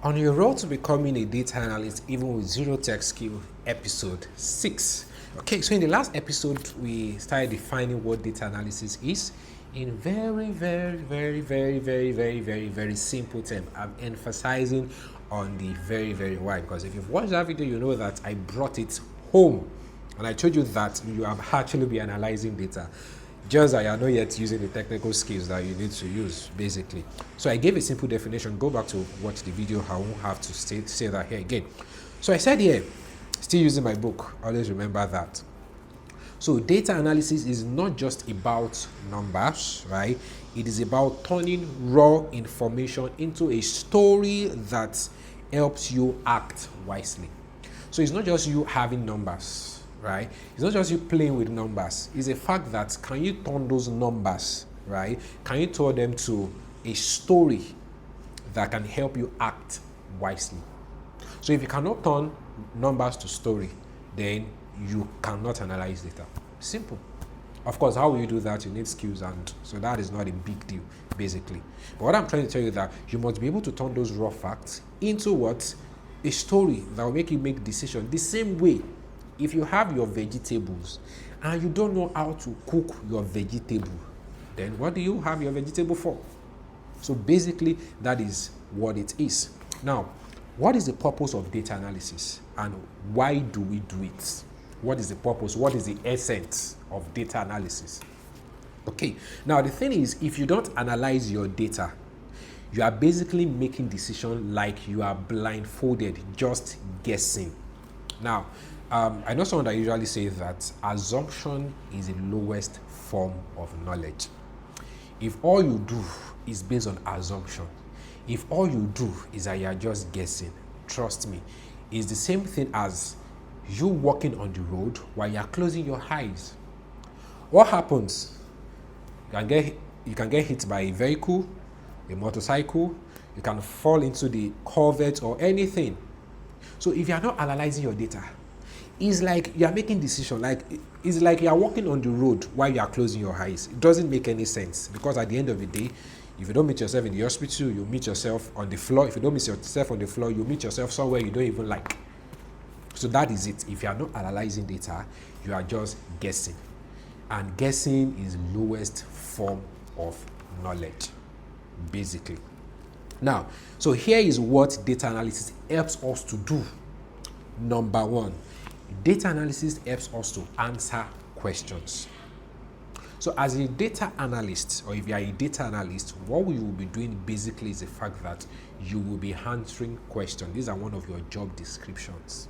On your road to becoming a data analyst, even with zero tech skill, episode 6. Okay, so in the last episode, we started defining what data analysis is in very simple term. I'm emphasizing on the very wide because if you've watched that video, you know that I brought it home and I told you that you have actually be analyzing data. Just that you are not yet using the technical skills that you need to use, basically. So I gave a simple definition. Go back to watch the video. I won't have to say that here again. So I said here, still using my book. Always remember that. So data analysis is not just about numbers, right? It is about turning raw information into a story that helps you act wisely. So it's not just you having numbers, right? It's not just you playing with numbers. It's a fact that can you turn those numbers, right? Can you turn them to a story that can help you act wisely? So if you cannot turn numbers to story, then you cannot analyze data. Simple. Of course, how will you do that? You need skills, and so that is not a big deal, basically. But what I'm trying to tell you is that you must be able to turn those raw facts into what? A story that will make you make decisions. The same way, if you have your vegetables and you don't know how to cook your vegetable, then what do you have your vegetable for? So basically, that is what it is. Now, what is the purpose of data analysis and why do we do it? What is the purpose? What is the essence of data analysis? Okay, now the thing is, if you don't analyze your data, you are basically making decisions like you are blindfolded, just guessing. Now, I know someone that usually says that assumption is the lowest form of knowledge. If all you do is based on assumption, if all you do is that you are just guessing, trust me, it's the same thing as you walking on the road while you are closing your eyes. What happens? You can get hit by a vehicle, a motorcycle, you can fall into the culvert or anything. So if you are not analyzing your data, it's like you are making decisions. It's like you are walking on the road while you are closing your eyes. It doesn't make any sense because at the end of the day, if you don't meet yourself in the hospital, you meet yourself on the floor. If you don't meet yourself on the floor, you meet yourself somewhere you don't even like. So that is it. If you are not analyzing data, you are just guessing. And guessing is the lowest form of knowledge, basically. Now, so here is what data analysis helps us to do. Number one, data analysis helps us to answer questions. So as a data analyst, or if you are a data analyst, what we will be doing basically is the fact that you will be answering questions. These are one of your job descriptions.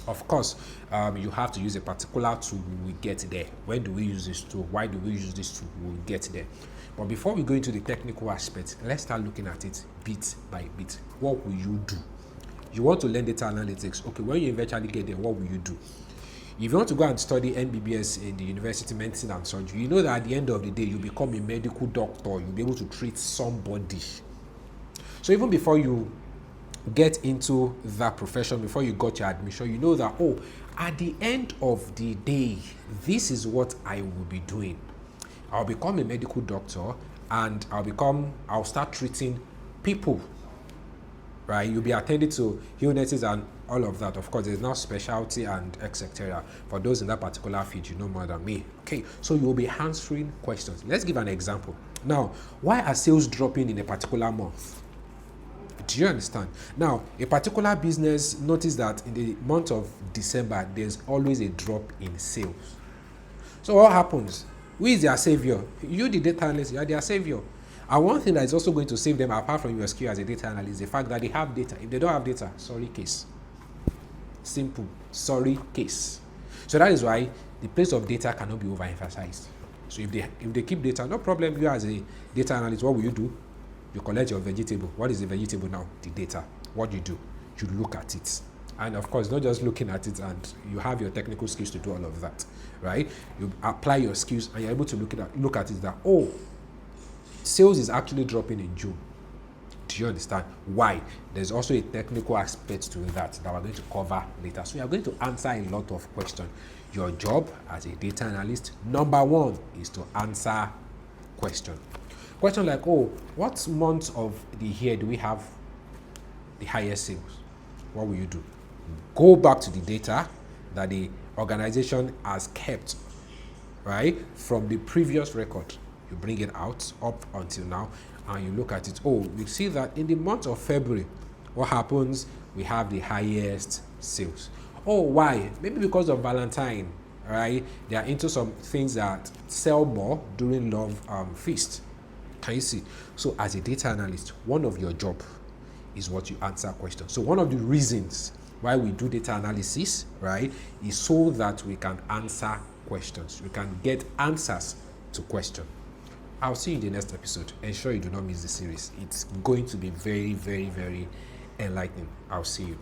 Of course, you have to use a particular tool. We get there. When do we use this tool? Why do we use this tool? We'll get there. But before we go into the technical aspect, let's start looking at it bit by bit. What will you do? You want to learn data analytics. Okay, when you eventually get there, what will you do? If you want to go and study MBBS in the University of Medicine and Surgery, you know that at the end of the day, you become a medical doctor. You'll be able to treat somebody. So even before you get into that profession, before you got your admission, you know that, oh, at the end of the day, this is what I will be doing. I'll become a medical doctor and I'll start treating people, right? You'll be attending to illnesses and all of that. Of course, there's now specialty and etc. For those in that particular field, you know more than me. Okay, so you'll be answering questions. Let's give an example. Now, why are sales dropping in a particular month? Do you understand? Now, a particular business notice that in the month of December, there's always a drop in sales. So what happens? Who is their savior? You, the data analyst, you are their savior. And one thing that is also going to save them, apart from your skill as a data analyst, is the fact that they have data. If they don't have data, sorry case. Simple. Sorry case. So that is why the place of data cannot be overemphasized. So if they keep data, no problem. You as a data analyst, what will you do? You collect your vegetable. What is the vegetable now? The data. What do? You look at it. And of course, not just looking at it, and you have your technical skills to do all of that, right? You apply your skills and you're able to look at it that, oh, sales is actually dropping in June. Do you understand why? There's also a technical aspect to that we're going to cover later. So you're going to answer a lot of questions. Your job as a data analyst, number one, is to answer questions. Question like, oh, what month of the year do we have the highest sales, what will you do? Go back to the data that the organization has kept, right, from the previous record. You bring it out up until now and you look at it. Oh, we see that in the month of February, what happens? We have the highest sales. Oh, why? Maybe because of Valentine, right? They are into some things that sell more during love feast. Can you see? So as a data analyst, one of your job is what you answer questions. So one of the reasons why we do data analysis, right, is so that we can answer questions. We can get answers to questions. I'll see you in the next episode. Ensure you do not miss the series. It's going to be very, very, very enlightening. I'll see you.